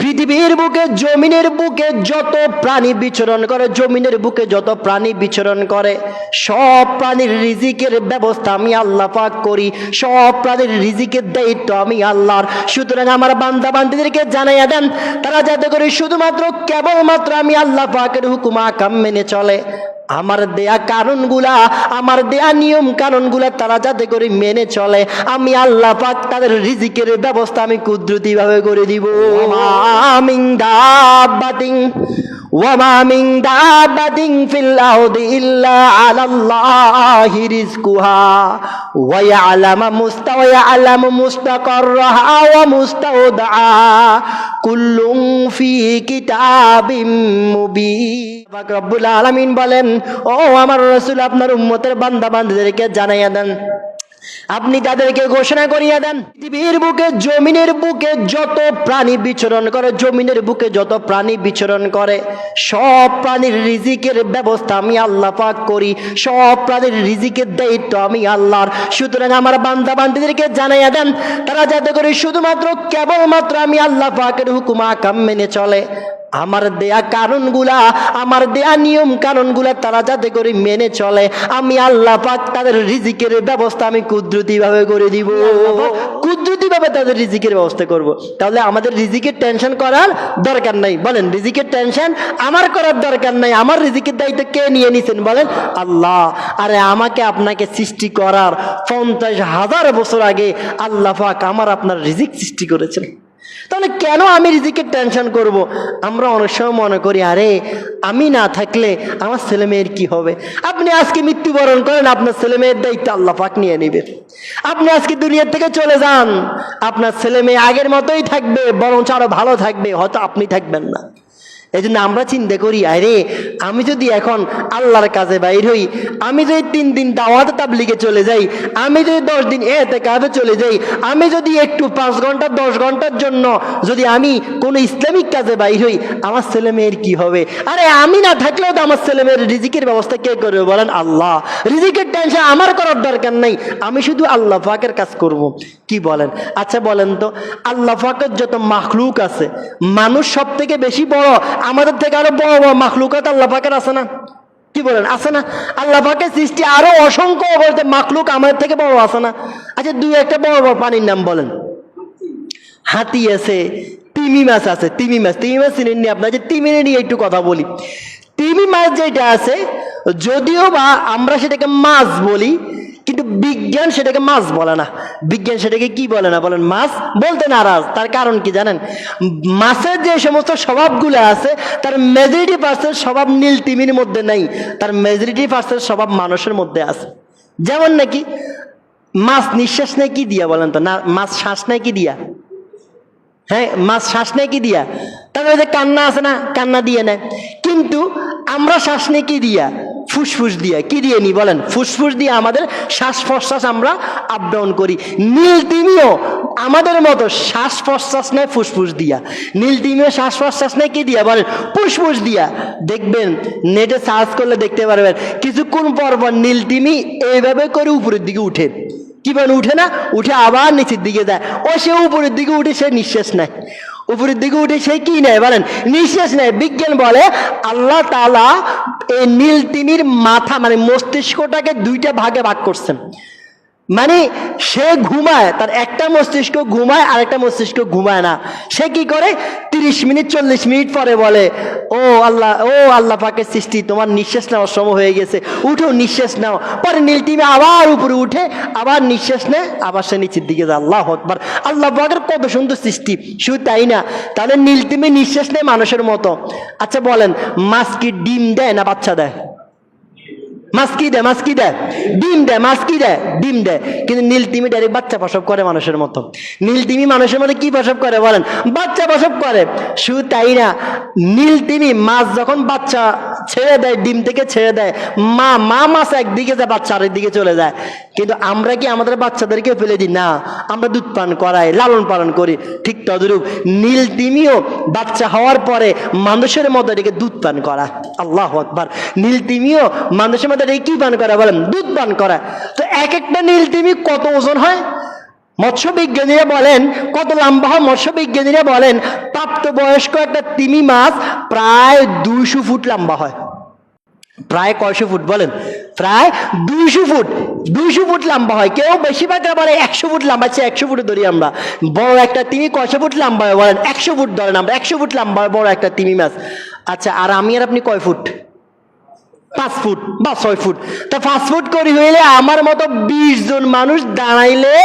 পৃথিবীর বুকে জমিনের বুকে যত প্রাণী বিচরণ করে, জমিনের বুকে যত প্রাণী বিচরণ করে, সব প্রাণীর রিজিকের ব্যবস্থা আমি আল্লাহ পাক করি। সব প্রাণীর রিজিকের দায়িত্ব আমি আল্লাহর। সুতরাং আমার বান্দা বান্দীদেরকে জানাইয়া দেন, তারা যাতে করে শুধুমাত্র কেবলমাত্র আমি আল্লাহ পাকের হুকুম আকাম মেনে চলে। আমার দেয়া কারণগুলা, আমার দেয়া নিয়ম কারণগুলা তারা যাতে করে মেনে চলে, আমি আল্লাহ পাক তাদের রিজিকের ব্যবস্থা আমি কুদরতিভাবে করে দিব। ওয়ামা মিন দাব্বাতিন ফিল আরদি ইল্লা আলাল্লাহি রিজকুহা ওয়া ইয়ালামু মুস্তাকাররাহা ওয়া মুস্তাওদাআ কুল্লুন ফি কিতাবিম মুবিন। পাক রব্বুল আলামিন বলেন, ও আমার রাসূল, আপনার উম্মতের বান্দা বান্দীদেরকে জানাইয়া দেন, আপনি তাদেরকে ঘোষণা করিয়া দেন, পৃথিবীর বুকে জমিনের বুকে যত প্রাণী বিচরণ করে, জমিনের বুকে যত প্রাণী বিচরণ করে, সব প্রাণীর রিজিকের ব্যবস্থা আমি আল্লাহ পাক করি। সব প্রাণীর রিজিকের দায়িত্ব আমি আল্লাহর। সুতরাং আমার বান্দা বান্দীদেরকে জানাইয়া দেন, তারা যাতে করে শুধুমাত্র কেবলমাত্র আমি আল্লাহ পাকের হুকুম আকাম মেনে চলে। আমার দেয়া কারণগুলা, আমার দেয়া নিয়ম কারণগুলা তারা যাতে করে মেনে চলে, আমি আল্লাহ পাক তাদের রিজিকের ব্যবস্থা আমি কুদরতিভাবে করে দিব। কুদরতিভাবে তাদের রিজিকের ব্যবস্থা করব। তাহলে আমাদের রিজিকের টেনশন করার দরকার নাই। বলেন, রিজিকের টেনশন আমার করার দরকার নাই। আমার রিজিকের দায়িত্ব কে নিয়ে নিছেন? বলেন, আল্লাহ। আরে আমাকে আপনাকে সৃষ্টি করার 50,000 বছর আগে আল্লাহ পাক আমার আপনার রিজিক সৃষ্টি করেছেন। তাহলে কেন আমি রিজিকের টেনশন করব? আমরা অনেক সময় মনে করি, আরে আমি না থাকলে আমার ছেলে মেয়ের কি হবে? আপনি আজকে মৃত্যুবরণ করেন, আপনার ছেলে মেয়ের দায়িত্ব আল্লাহ পাক নিয়ে নেবেন। আপনি আজকে দুনিয়ার থেকে চলে যান, আপনার ছেলে মেয়ে আগের মতোই থাকবে, বরঞ্চ আরো ভালো থাকবে, হয়তো আপনি থাকবেন না। এই জন্য আমরা চিন্তা করি, আরে আমি যদি এখন আল্লাহর কাজে বাইর হই, আমি যদি 3 দিন দাওয়াত তাবলীগে চলে যাই, আমি যদি 10 দিন ইতিকাফে চলে যাই, আমি যদি একটু 5 ঘন্টা 10 ঘন্টার জন্য যদি আমি কোনো ইসলামিক কাজে বাইর হই, আমার ছেলে মেয়ের কি হবে? আরে আমি না থাকলেও তো আমার ছেলে মেয়ের রিজিকের ব্যবস্থা কে করবে? বলেন, আল্লাহ। রিজিকের টেনশন আমার করার দরকার নাই, আমি শুধু আল্লাহ পাকের কাজ করব। কি বলেন? আচ্ছা বলেন তো, আল্লাহ পাকের যত মাখলুক আছে, মানুষ সব থেকে বেশি বড়, আমাদের থেকে আরো বড় বড় মাখলুকাত আল্লাহ পাকের আছে না? কি বলেন, আছে না? আল্লাহ পাকের সৃষ্টি আরো অসংখ্য বলতে মাখলুক আমাদের থেকে বড় আছে না? আচ্ছা, 2-1টা বড় বড় প্রাণীর নাম বলেন। হাতি আছে, তিমি মাছ আছে। তিমি মাছ চিনেননি আপনার? যে তিমি নিয়ে একটু কথা বলি। তিমি মাছ যেটা আছে, যদিও বা আমরা সেটাকে মাছ বলি, কিন্তু বিজ্ঞান সেটাকে মাছ বলে না। বিজ্ঞান সেটাকে কি বলে না? বলেন, মাছ বলতে নারাজ। তার কারণ কি জানেন? মাছের যে সমস্ত স্বভাবগুলো আছে, তার মেজরিটি পার্সেন্ট স্বভাব নীল তিমির মধ্যে নাই, তার মেজরিটি পার্সেন্ট স্বভাব মানুষের মধ্যে আছে। যেমন নাকি মাছ নিঃশ্বাস নেয় কি দিয়া? বলেন তো। না, মাছ শ্বাস নেয় কি দিয়া? হ্যাঁ, মাছ শ্বাস নেয় কি দিয়া? তারপরে যে কান্না আছে না, কান্না দিয়ে নেয়। কিন্তু আমরা শ্বাস নেই কি দিয়া? ফুসফুস দিয়া। কি দিয়ে নি? বলেন, ফুসফুস দিয়ে আমাদের শ্বাস প্রশ্বাস আমরা আপ ডাউন করি। নীল তিমিও আমাদের মতো শ্বাস প্রশ্বাস নেয় ফুসফুস দিয়া। নীল তিমিও শ্বাস প্রশ্বাস নেয় কি দিয়া? বলেন, ফুসফুস দিয়া। দেখবেন, নেটে সার্চ করলে দেখতে পারবেন, কিছুক্ষণ পর পর নীল তিমি এইভাবে করে উপরের দিকে উঠে। কি বলেন, উঠে না? উঠে আবার নিচের দিকে যায়। ও সে উপরের দিকে উঠে সে নিঃশ্বাস নেয়। উপরের দিকে উঠে সে কি নেয়? বলেন, নিঃশ্বাস নেয়। বিজ্ঞান বলে আল্লাহ তাআলা এই নীল তিমির মাথা মানে মস্তিষ্কটাকে 2টা ভাগে ভাগ করছেন। মানে সে ঘুমায়, তার একটা মস্তিষ্ক ঘুমায়, আরেকটা মস্তিষ্ক ঘুমায় না। সে কি করে? 30 মিনিট 40 মিনিট পরে বলে, ও আল্লাহ পাকের সৃষ্টি, তোমার নিঃশ্বাস নেওয়ার সময় হয়ে গেছে, উঠো নিঃশ্বাস নাও। পরে নীল তিমি আবার উপরে উঠে, আবার নিঃশ্বাস নেয়, আবার সে নিচের দিকে যায়। আল্লাহু আকবার। আল্লাহ পাকের কত সুন্দর সৃষ্টি। শুধু তাই না, তাহলে নীল তিমি নিঃশ্বাস নেয় মানুষের মতো। আচ্ছা বলেন, মাছ কি ডিম দেয় না বাচ্চা দেয়? মাছ কি দেয়? মাছ কি দেয়? ডিম দেয়। মাছ কি দেয়? ডিম দেয়। কিন্তু নীল তিমি ডাইরেক্ট বাচ্চা প্রসব করে মানুষের মতো। নীল তিমি মানুষের মতো কি প্রসব করে? বলেন, বাচ্চা প্রসব করে। শুধু তাই না, নীল তিমি মাছ যখন বাচ্চা ছেড়ে দেয়, ডিম থেকে ছেড়ে দেয়, মা মাছ একদিকে যায়, বাচ্চা আরেকদিকে চলে যায়। কিন্তু আমরা কি আমাদের বাচ্চাদেরকে ফেলে দিই? না, আমরা দুধ পান করাই, লালন পালন করি। ঠিক তদ্রূপ নীল তিমিও বাচ্চা হওয়ার পরে মানুষের মতো এটাকে দুধ পান করা। আল্লাহু আকবার। নীল তিমিও মানুষের মতো এটাকে কি পান করা? বলেন, দুধ পান করা। তো এক একটা নীল তিমি কত ওজন হয়? মৎস্য বিজ্ঞানীরা বলেন কত লম্বা হয়, মৎস্য বিজ্ঞানীরা বলেন প্রাপ্তবয়স্ক একটা তিমি মাছ প্রায় 200 ফুট লম্বা হয়। প্রায় কয়শো ফুট বলেন? প্রায় 200 ফুট। 200 ফুট লম্বা হয়। কেউ বেশিরভাগ বলে 100 ফুট লম্বা, 100 ফুট ধরি আমরা। বড় একটা তিমি কয়শো ফুট লম্বা হয় বলেন? 100 ফুট ধরেন আমরা, 100 ফুট লম্বা হয় বড় একটা তিমি মাছ। আচ্ছা, আর আমি আর আপনি কয় ফুট? 5 ফুট বা 6 ফুট। তা 5 ফুট করে হইলে আমার মতো 20 জন মানুষ দাঁড়াইলে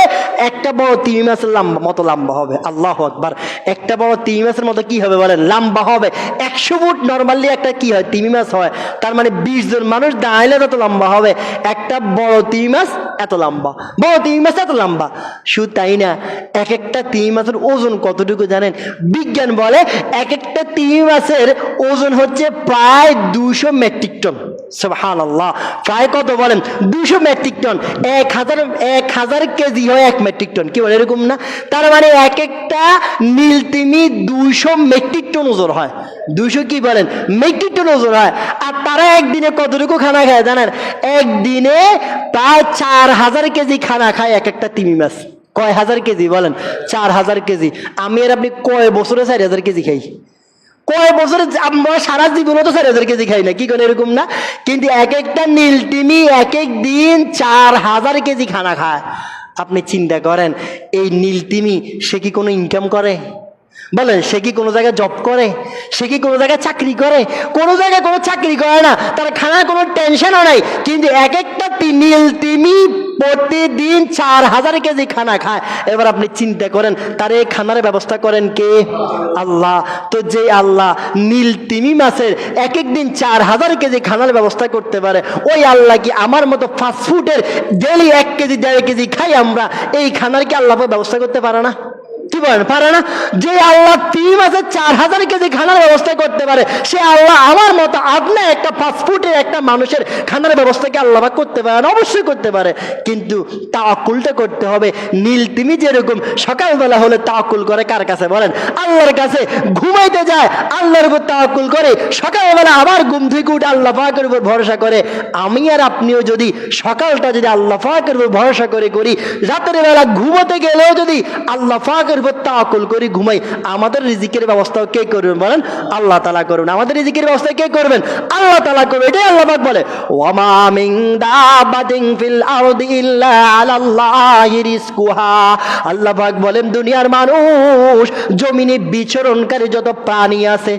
একটা বড় তিমি মাছের মতো লম্বা হবে। আল্লাহু আকবার। একটা বড় তিমি মাছের মতো কি হবে বলেন? লম্বা হবে। 100 ফুট নরমালি একটা কি হয়? তিমি মাছ হয়। তার মানে 20 জন মানুষ দাঁড়াইলে তত লম্বা হবে। একটা বড় তিমি মাছ এত লম্বা, বড় তিমি মাছ এত লম্বা। শুধু তাই না, এক একটা তিমি মাছের ওজন কতটুকু জানেন? বিজ্ঞান বলে এক একটা তিমি মাছের ওজন হচ্ছে প্রায় 200 মেট্রিক টন। সুবহানাল্লাহ। প্রায় কত বলেন? 200 মেট্রিক টন। 1000 কেজি হয় 1 মেট্রিক টন। কি বলে এরকম না? তার মানে এক একটা নীল তিমি 200 মেট্রিক টন ওজন হয়। 200 কি বলেন? মেট্রিক টন ওজন হয়। আর তারা একদিনে কতটুকু খানা খায় জানেন? একদিনে প্রায় 4000 কেজি খানা খায় এক একটা তিমি মাছ। কয় হাজার কেজি বলেন? 4000 কেজি। আমি আর আপনি কয় বছরে 4000 কেজি খাই? কয় বছরে আমরা সারা জীবনে তো 4000 কেজি খাই না। কি করে এরকম না? কিন্তু এক একটা নীল তিমি এক এক দিন 4000 কেজি খানা খায়। আপনি চিন্তা করেন, এই নীল তিমি সে কি কোনো ইনকাম করে বলেন? সে কি কোনো জায়গায় জব করে? সে কি কোনো জায়গায় চাকরি করে? কোনো জায়গায় কোনো চাকরি করে না, তার খানার কোনো টেনশনও নাই। কিন্তু এক একটা নীল তিমি প্রতিদিন 4000 কেজি খানা খায়। এবার আপনি চিন্তা করেন, তার এই খানার ব্যবস্থা করেন কে? আল্লাহ। তো যে আল্লাহ নীল তিমি মাছের এক একদিন 4000 কেজি খানার ব্যবস্থা করতে পারে, ওই আল্লাহ কি আমার মতো ফাস্টফুডের ডেলি 1 কেজি 1.5 কেজি খাই আমরা, এই খানার কি আল্লাহ ব্যবস্থা করতে পারে না? কি বলেন? পারে না? যে আল্লাহ তিমি মাছের 4000 কেজি খানার ব্যবস্থা করতে পারে, সে আল্লাহ আমার মতো আপনি একটা ফাস্টফুডের একটা মানুষের খানার ব্যবস্থাকে আল্লাহ করতে পারে না? অবশ্যই করতে পারে। কিন্তু তাওয়াক্কুলটা করতে হবে। নীল তিমি যেরকম সকালবেলা হলে তাওয়াক্কুল করে কার কাছে বলেন? আল্লাহর কাছে। ঘুমাইতে যায় আল্লাহর উপর তাওয়াক্কুল করে, সকালবেলা আবার ঘুম থেকে উঠে আল্লাহ পাকের উপর ভরসা করে। আমি আর আপনিও যদি সকালটা যদি আল্লাহ পাকের উপর ভরসা করে করি, রাতের বেলা ঘুমোতে গেলেও যদি আল্লাহ পাকের উপর তাওয়াক্কুল করি ঘুমাই, আমাদের রিজিকের ব্যবস্থাও কে করবেন বলেন? আল্লাহ তাআলা করবেন। আমাদের রিজিকের ব্যবস্থা কে করবেন? আল্লাহ তাআলা করবেন। এটাই আল্লাহ পাক বলে, ওয়ামা মিন দাবাতিন ফিল আরদি ইল্লা আলাল্লাহি রিজকুহা। আল্লাহ পাক বলেন, দুনিয়ার মানুষ, জমিনে বিচরণকারী যত প্রাণী আছে,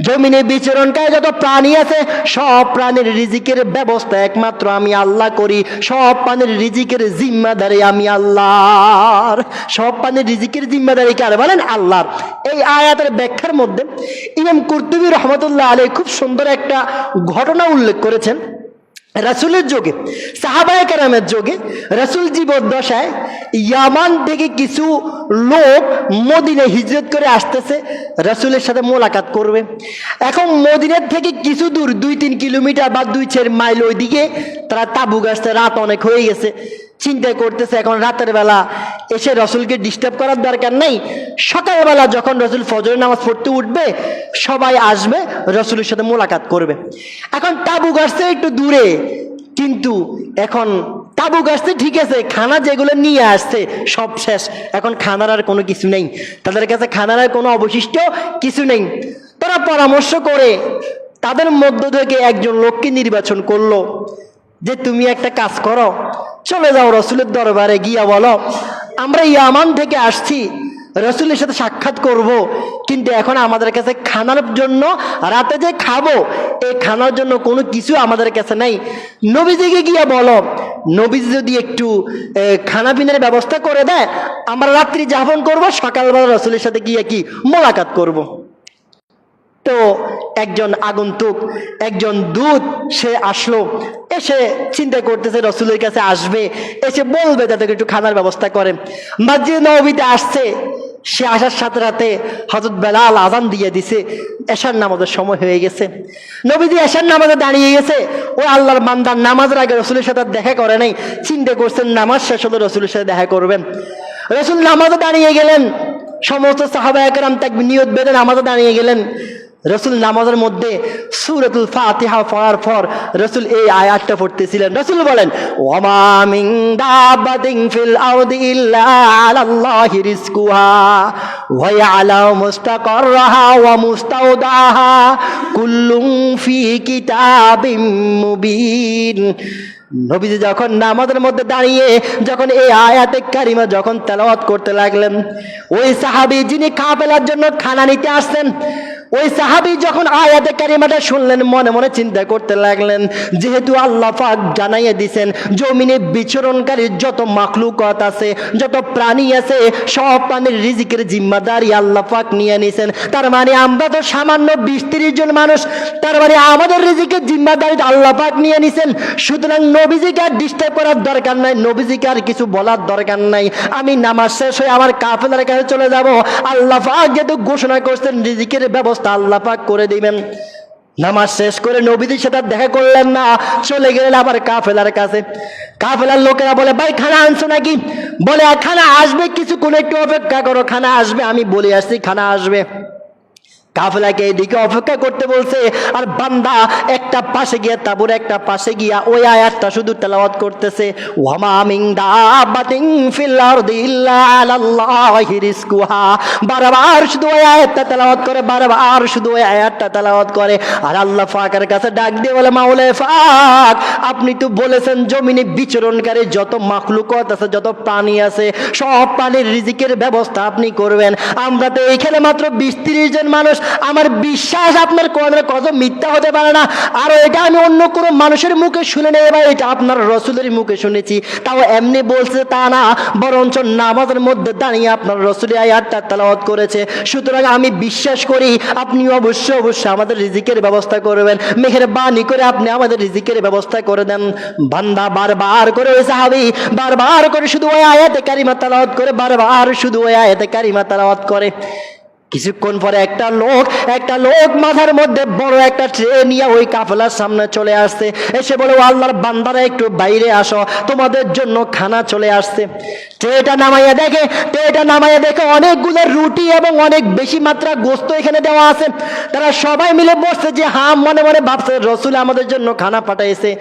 জমিনে বিচরণকারী যত প্রাণী আছে, সব প্রাণীর রিজিকের ব্যবস্থা একমাত্র আমি আল্লাহ করি। সব প্রাণীর রিজিকের জিম্মাদারি আমি আল্লাহর। সব প্রাণীর রিজিকের জিম্মাদারি কার বলেন? আল্লাহর। এই আয়াতের ব্যাখ্যার মধ্যে ইমাম কুরতুবী রহমতুল্লাহ আলাইহি খুব সুন্দর একটা ঘটনা উল্লেখ করেছেন। রাসূলের যুগে, সাহাবায়ে কেরামের যুগে, রাসূল জীবদ্দশায় ইয়ামান থেকে কিছু লোক মদিনায় হিজরত করে আসতেছে, রাসূলের সাথে মোলাকাত করবে। এখন মদিনার থেকে কিছু দূর 2-3 কিলোমিটার বা 2-4 মাইল ওইদিকে তারা তাঁবু গাছতে, রাত অনেক হয়ে গেছে। চিন্তা করতেছে এখন রাতের বেলা এসে রসুলকে ডিস্টার্ব করার দরকার নেই। সকালবেলা যখন রসুল ফজরের নামাজ পড়তে উঠবে, সবাই আসবে, রসুলের সাথে মোলাকাত করবে। এখন তাঁবু গাছতে একটু দূরে, কিন্তু এখন তাঁবু গাছতে ঠিক আছে, খানা যেগুলো নিয়ে আসছে সব শেষ। এখন খানার আর কোনো কিছু নেই, তাদের কাছে খানার আর কোনো অবশিষ্ট কিছু নেই। তারা পরামর্শ করে তাদের মধ্য থেকে একজন লোককে নির্বাচন করলো যে তুমি একটা কাজ করো, চলে যাও রসুলের দরবারে, গিয়া বলো আমরা ইয়ামান থেকে আসছি, রসুলের সাথে সাক্ষাৎ করব, কিন্তু এখন আমাদের কাছে খানার জন্য, রাতে যে খাবো এই খানার জন্য কোনো কিছু আমাদের কাছে নাই। নবীজিকে গিয়া বলো, নবীজি যদি একটু খানা পিনার ব্যবস্থা করে দেয়, আমরা রাত্রি যাপন করব, সকালবেলা রসুলের সাথে গিয়ে কি মোলাকাত করব। তো একজন আগন্তুক, একজন দূত সে আসলো, এসে চিন্তা করতেছে রসুলের কাছে আসবে, এসে বলবে তাদেরকে একটু খানার ব্যবস্থা করে। মসজিদ নববীতে আসছে, সে আসার সাথে সাথে হযরত বেলাল আযান দিয়ে দিছে, এশার নামাজের সময় হয়ে গেছে। নবীজি এশার নামাজে দাঁড়িয়ে গেছে। ও আল্লাহর বান্দা নামাজের আগে রসুলের সাথে দেখা করে নাই, চিন্তা করছেন নামাজ শেষ হলে রসুলের সাথে দেখা করবেন। রসুল নামাজে দাঁড়িয়ে গেলেন, সমস্ত সাহাবায়ে কেরাম তাকবীর নিয়ত বেঁধে নামাজে দাঁড়িয়ে গেলেন। রসুল নামাজের মধ্যে সূরাতুল ফাতিহা পড়ার পর রসুল এই আয়াতটা পড়তেছিলেন। রসুল বলেন, ওয়ামা মিন দাব্বাতিন ফিল আরদি ইল্লা আলাল্লাহি রিজকুহা ওয়া ইয়ালামু মুস্তাকাররাহা ওয়া মুস্তাওদাহা কুল্লুন ফি কিতাবিম মুবিন। নবীজি যখন নামাজের মধ্যে দাঁড়িয়ে যখন এই আয়াতে কারিমা যখন তেলাওয়াত করতে লাগলেন, ওই সাহাবী যিনি কাফেলার জন্য খানা নিতে আসছেন, ওই সাহাবী যখন আয়াতে কারিমাটা শুনলেন মনে মনে চিন্তা করতে লাগলেন, যেহেতু আল্লাহ পাক জানাইয়ে দিয়েছেন জমিনে বিচরণকারী যত মাখলুকাত আছে, যত প্রাণী আছে, সব প্রাণীর রিজিকের জিম্মাদারি আল্লাহ পাক নিয়ে নিয়েছেন। তার মানে আমরা তো সামান্য 20-30 জন মানুষ, তার মানে আমাদের রিজিকের জিম্মাদারি আল্লাহ পাক নিয়ে নিয়েছেন। সুতরাং নবীজিকে আর ডিস্টার্ব করার দরকার নাই, নবীজিকে আর কিছু বলার দরকার নাই। আমি নামাজ শেষ হয়ে আমার কাফেলার কাছে চলে যাব। আল্লাহ পাক যেহেতু ঘোষণা করছেন রিজিকের ব্যবস্থা আল্লাহ পাক করে দিবেন। নামাজ শেষ করে নবীজির সাথে দেখা করলেন না, চলে গেলেন আবার কাফেলার কাছে। কাফেলার লোকেরা বলে, ভাই খানা আনছো নাকি? বলে, খানা আসবে, কিছুক্ষণ একটু অপেক্ষা করো, খানা আসবে, আমি বলে আসছি খানা আসবে। কাফেলাকে এদিকে অপেক্ষা করতে বলছে, আর বান্দা একটা পাশে গিয়ে তাবুর একটা পাশে গিয়া ওই আয়াতটা শুধু তেলাওয়াত করতেছে, ওয়ামা মিন দাব্বাতিন ফিল আরদি ইল্লা আলাল্লাহি রিজকুহা। বারবার শুধু ওই আয়াতটা তেলাওয়াত করে, বারবার শুধু ওই আয়াতটা তেলাওয়াত করে। আর আল্লাহ পাকের কাছে ডাক দিয়ে বলে, মাওলা পাক, আপনি তো বলেছেন জমিনে বিচরণকারী যত মাখলুকাত আছে, যত প্রাণী আছে, সব প্রাণীর রিজিকের ব্যবস্থা আপনি করবেন। আমরা তো এইখানে মাত্র 20-30 জন মানুষ। আমার বিশ্বাস আপনার কোরআনের কথা মিথ্যা হতে পারে না। আর এটা আমি অন্য কোনো মানুষের মুখে শুনে নেই, বা এটা আপনার রসুলের মুখে শুনেছি। তাও এমনি বলছে তা না, বরঞ্চ নামাজের মধ্যে দাঁড়িয়ে আপনার রসুলের আয়াতটা তেলাওয়াত করেছে। সুতরাং আমি বিশ্বাস করি আপনি অবশ্যই অবশ্যই আমাদের রিজিকের ব্যবস্থা করবেন। মেহেরবানি করে আপনি আমাদের রিজিকের ব্যবস্থা করে দেন। বান্দা বারবার করে ওই সাহাবী বারবার করে শুধু ওই আয়াতে কারিমা তেলাওয়াত করে, বারবার শুধু ওই আয়াতে কারিমা তেলাওয়াত করে। কিছুক্ষণ পরে একটা লোক মাথার মধ্যে বড় একটা ট্রে নিয়ে ওই কাফেলার সামনে চলে আসছে। এসে বলে, ও আল্লাহর বান্দারা একটু বাইরে আসো, তোমাদের জন্য খানা চলে আসছে। ট্রেটা নামাইয়া দেখে অনেকগুলো রুটি এবং অনেক বেশি মাত্রা গোস্ত এখানে দেওয়া আছে। তারা সবাই মিলে বসছে, যে মনে মনে ভাবছে রসুল আমাদের জন্য খানা পাঠাইছে।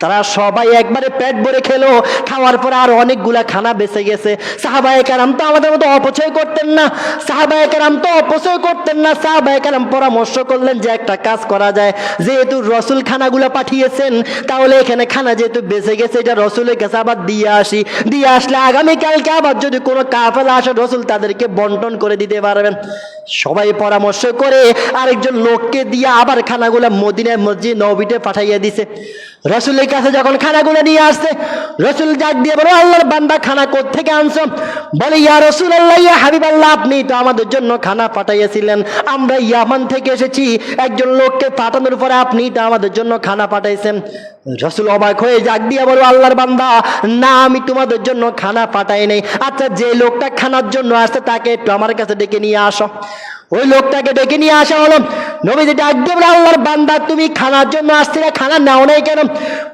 তারা সবাই একবারে পেট ভরে খেলো। খাওয়ার পর আর অনেকগুলা খানা বেঁচে গেছে। সাহাবায়ে কেরাম তো আমাদের মতো অপচয় করতেন না। সাহাবায়ে কেরাম পরামর্শ করলেন যে একটা কাজ করা যায়, যেহেতু রসুল খানাগুলো পাঠিয়েছেন, তাহলে এখানে খানা যেহেতু বেঁচে গেছে, এটা রসুলের কাছে আবার দিয়ে আসলে আগামীকালকে আবার যদি কোনো কাফেলা আসে, রসুল তাদেরকে বন্টন করে দিতে পারবেন। সবাই পরামর্শ করে আরেকজন লোককে দিয়ে আবার খানাগুলো মদিনায় মসজিদ নববীতে পাঠাইয়া দিছে। রসুলের কাছে যখন খানাগুলো নিয়ে আসছে, রসুল ডাক দিয়ে বলো, আল্লাহর বান্দা খানা কোত্থেকে আনছো? বলে, ইয়া রাসূলুল্লাহ, ইয়া হাবিবাল্লাহ, আপনি তো আমাদের জন্য খানা পাঠাইয়াছিলেন, আমরা ইয়ামান থেকে এসেছি, একজন লোককে পাঠানোর পরে আপনি তো আমাদের জন্য খানা পাঠাইছেন। রসুল অবাক হয়ে ডাক দিয়ে বলো, আল্লাহর বান্দা, না, আমি তোমাদের জন্য খানা পাঠাই নাই। আচ্ছা, যে লোকটা খানার জন্য আসছে তাকে একটু আমার কাছে ডেকে নিয়ে আসো। ওই লোকটাকে ডেকে নিয়ে আসা হলো। নবীজি ডাক দিয়ে বলে, আল্লাহর বান্দা, তুমি খানার জন্য আসছিলে, খানা নাও নাই কেন?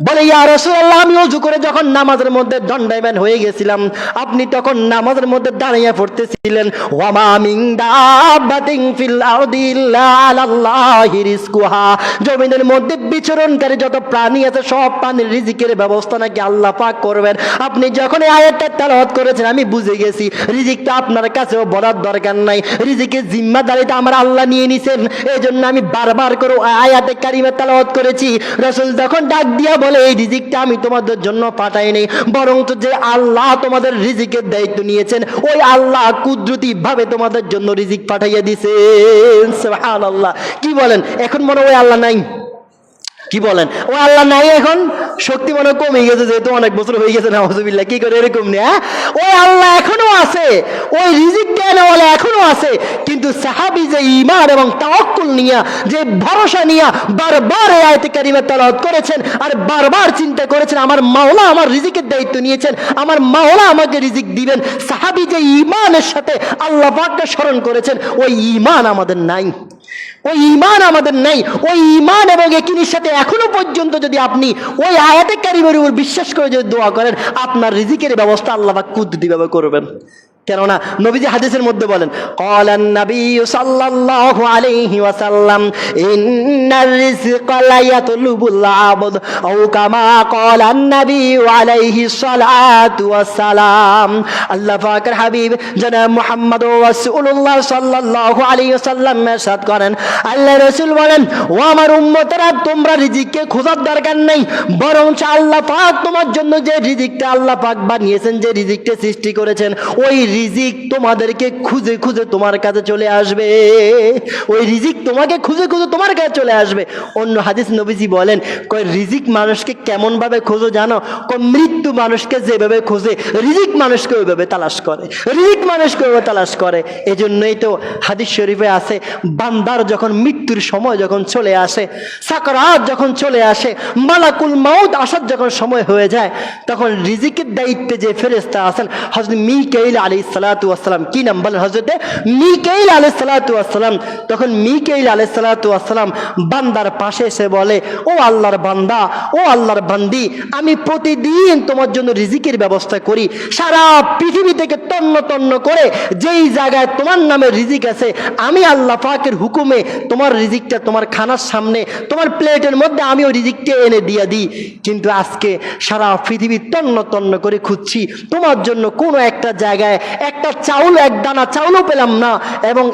বলে, ইয়া রাসূলুল্লাহ, আমি ওযু করে যখন নামাজের মধ্যে দণ্ডায়মান হয়ে গেছিলাম, আপনি তখন নামাজের মধ্যে দাঁড়িয়ে পড়তেছিলেন, ওয়ামা মিন দাব্বাতিন ফিল আরদি ইল্লা আলাল্লাহি রিজকুহা। জমিনের মধ্যে বিচরণকারী যত প্রাণী আছে, সব প্রাণীর রিজিকের ব্যবস্থা নাকি আল্লাহ পাক করবেন। আপনি যখন এই আয়াতটা তেলাওয়াত করেছেন, আমি বুঝে গেছি রিজিকটা আপনার কাছেও বলার দরকার নাই, রিজিকের জিম্মাদারিটা আমার আল্লাহ নিয়ে নিছেন। এই জন্য আমি বারবার করে আয়াতে কারিমা তেলাওয়াত করেছি। রাসূল যখন ডাক দিয়া বলে, এই রিজিকটা আমি তোমাদের জন্য পাঠাই নাই, বরং তো যে আল্লাহ তোমাদের রিজিকের দায়িত্ব নিয়েছেন, ওই আল্লাহ কুদরতি ভাবে তোমাদের জন্য রিজিক পাঠাইয়া দিয়েছেন। সুবহানাল্লাহ। কি বলেন, এখন মনে হয় আল্লাহ নাই? কি বলেন, ও আল্লাহ নাই? এখন শক্তি মনে কমে গেছে, যেহেতু অনেক বছর হয়ে গেছে। নাউযুবিল্লাহ। কি করে এরকম নেই? ওই আল্লাহ এখনো আছে, ওই রিজিক দেওয়ালা এখনো আছে। কিন্তু সাহাবী যে ঈমান এবং তাওয়াক্কুল নিয়া, যে ভরসা নিয়া বারবার এই আয়াতে কারিমা তেলাওয়াত করেছেন, আর বারবার চিন্তা করেছেন আমার মাওলা আমার রিজিকের দায়িত্ব নিয়েছেন, আমার মাওলা আমাকে রিজিক দিবেন। সাহাবী যে ঈমানের সাথে আল্লাহ পাককে স্মরণ করেছেন, ওই ঈমান আমাদের নাই। ওই ঈমান আমাদের নাই। ওই ঈমান এবং ইয়াকিনের সাথে এখনো পর্যন্ত যদি আপনি ওই আয়াতে কারিমার উপর বিশ্বাস করে যদি দোয়া করেন, আপনার রিজিকের ব্যবস্থা আল্লাহ পাক কুদরতি ভাবে করবেন। কেননা নবীজি হাদিসের মধ্যে বলেন, ক্বালান নবী সাল্লাল্লাহু আলাইহি ওয়াসাল্লাম ইন্নার রিজকা লা ইয়াতলুবুল আবদ আও কামা ক্বালান নবী আলাইহিস সালাতু ওয়াসসালাম। আল্লাহ পাকের হাবিব জনাব মুহাম্মদ রাসূলুল্লাহ সাল্লাল্লাহু আলাইহি ওয়াসাল্লাম ইরশাদ করেন, আল্লাহ রাসূল বলেন, ও আমার উম্মতেরা, তোমরা রিজিককে খোঁজার দরকার নেই, বরং আল্লাহ পাক তোমার জন্য যে রিজিকটা আল্লাহ পাক বানিয়েছেন, যে রিজিকটা সৃষ্টি করেছেন, ওই রিজিক তোমাদেরকে খুঁজে খুঁজে তোমার কাছে চলে আসবে। ওই রিজিক তোমাকে খুঁজে খুঁজে তোমার কাছে চলে আসবে। অন্য হাদিস নবীজি বলেন, কয় রিজিক মানুষকে কেমন ভাবে খোঁজো জানো? কয় মৃত্যু মানুষকে যেভাবে খোঁজে, রিজিক মানুষকে ওইভাবে তালাশ করে, রিজিক মানুষকে ওইভাবে তালাশ করে। এজন্যই তো হাদিস শরীফে আছে, বান্দার যখন মৃত্যুর সময় যখন চলে আসে, সাকরাত যখন চলে আসে, মালাকুল মাউত আসার যখন সময় হয়ে যায়, তখন রিজিকের দায়িত্বে যে ফেরেশতা আছেন হযরত মিকাইল আলাইহিস সালাতু ওয়াস সালাম, কি নাম বলেন? হযরত মিকাইল আলাইহিস সালাতু ওয়াস সালাম। তখন মিকাইল আলাইহিস সালাতু ওয়াস সালাম বান্দার পাশে এসে বলে, ও আল্লাহর বান্দা, ও আল্লাহর বান্দি, আমি প্রতিদিন তোমার জন্য রিজিকের ব্যবস্থা করি। সারা পৃথিবী থেকে তন্ন তন্ন করে যেই জায়গায় তোমার নামে রিজিক আছে, আমি আল্লাহ পাকের হুকুমে তোমার রিজিকটা তোমার খানার সামনে, তোমার প্লেটের মধ্যে আমি ওই রিজিকটা এনে দিয়ে দিই। কিন্তু আজকে সারা পৃথিবী তন্ন তন্ন করে খুঁজছি, তোমার জন্য কোনো একটা জায়গায় একটা চাউল, এক দানা চাউলও পেলাম না, এবং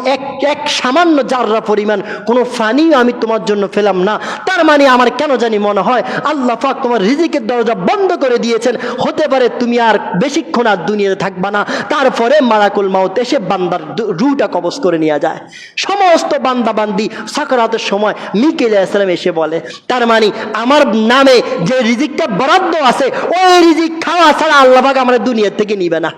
এক সামান্য জাররা পরিমাণ কোনো পানিও আমি তোমার জন্য পেলাম না। তার মানে আমার কেন জানি মনে হয় আল্লাহ পাক তোমার রিজিকের দরজা বন্ধ করে দিয়েছেন। হতে পারে তুমি আর বেশিক্ষণ আর দুনিয়াতে থাকবা না, তারপরে মালাকুল মাউত এসে বান্দার রূহটা কবজ করে নিয়ে যায়। সমস্ত বান্দা বান্দি সাকরাতের সময় মিকাইল আলাইহিস সালাম এসে বলে, তার মানে আমার নামে যে রিজিকটা বরাদ্দ আছে, ওই রিজিক খাওয়া ছাড়া আল্লাহ পাক আমার দুনিয়া থেকে নিবে না।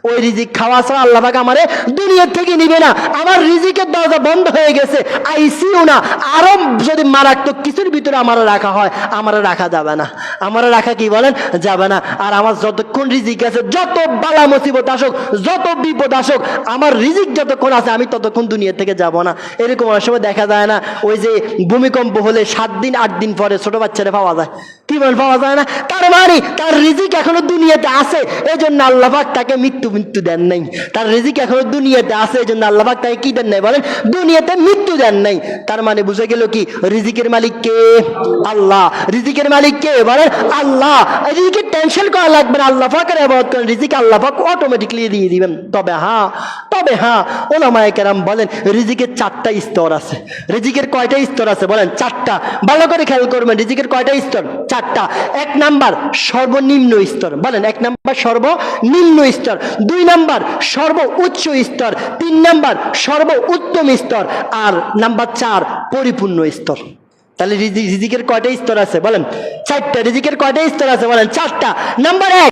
ওই রিজিক খাওয়া ছাড়া আল্লাহ পাক আমার দুনিয়া থেকে নিবে না। আমার রিজিকের দরজা বন্ধ হয়ে গেছে, আইসিইউ না, আরো যদি মারাত্মক কিছুর ভিতরে আমার রাখা হয়, আমার রাখা যাবে না। আমার রাখা কি বলেন? যাবে না। আর আমার যতক্ষণ রিজিক আছে, যত বালা মুসিবত আসুক, যত বিপদ আসুক, আমার রিজিক যতক্ষণ আছে, আমি ততক্ষণ দুনিয়া থেকে যাব না। এরকম অনেক সময় দেখা যায় না, ওই যে ভূমিকম্প হলে 7 দিন 8 দিন পরে ছোট বাচ্চারা পাওয়া যায়, কি বল পাওয়া যায় না? তার মানে তার রিজিক এখনো দুনিয়াতে আছে, এই জন্য আল্লাহ পাক তাকে মৃত্যু দেন নাই। তার রিজিক এখনো দুনিয়াতে আছে, এই জন্য আল্লাহ পাক তাকে কি দেন নাই বলেন? দুনিয়াতে মৃত্যু দেন নাই। তার মানে বুঝে গেল কি, রিজিকের মালিক কে? আল্লাহ। রিজিকের মালিক কে বলেন? আল্লাহ। রিজিকের টেনশন করা লাগবে না, আল্লাহ পাকের ইবাদত করেন, রিজিক আল্লাহ পাক অটোমেটিক্যালি দিয়ে দিবেন। তবে হ্যাঁ উলামায়ে কেরাম বলেন, রিজিকের 4টা স্তর আছে। রিজিকের কয়টা স্তর আছে বলেন? 4টা। ভালো করে খেয়াল করবেন, রিজিকের কয়টা স্তর? 4টা। 1 নাম্বার সর্বনিম্ন স্তর, বলেন 1 নাম্বার সর্বনিম্ন স্তর, 2 নাম্বার সর্বোচ্চ স্তর, 3 নাম্বার সর্বোত্তম স্তর, আর নাম্বার 4 পরিপূর্ণ স্তর। তাহলে রিজিকের কয়টা স্তর আছে বলেন? 4টা। রিজিকের কয়টা স্তর আছে বলেন? 4টা। নাম্বার 1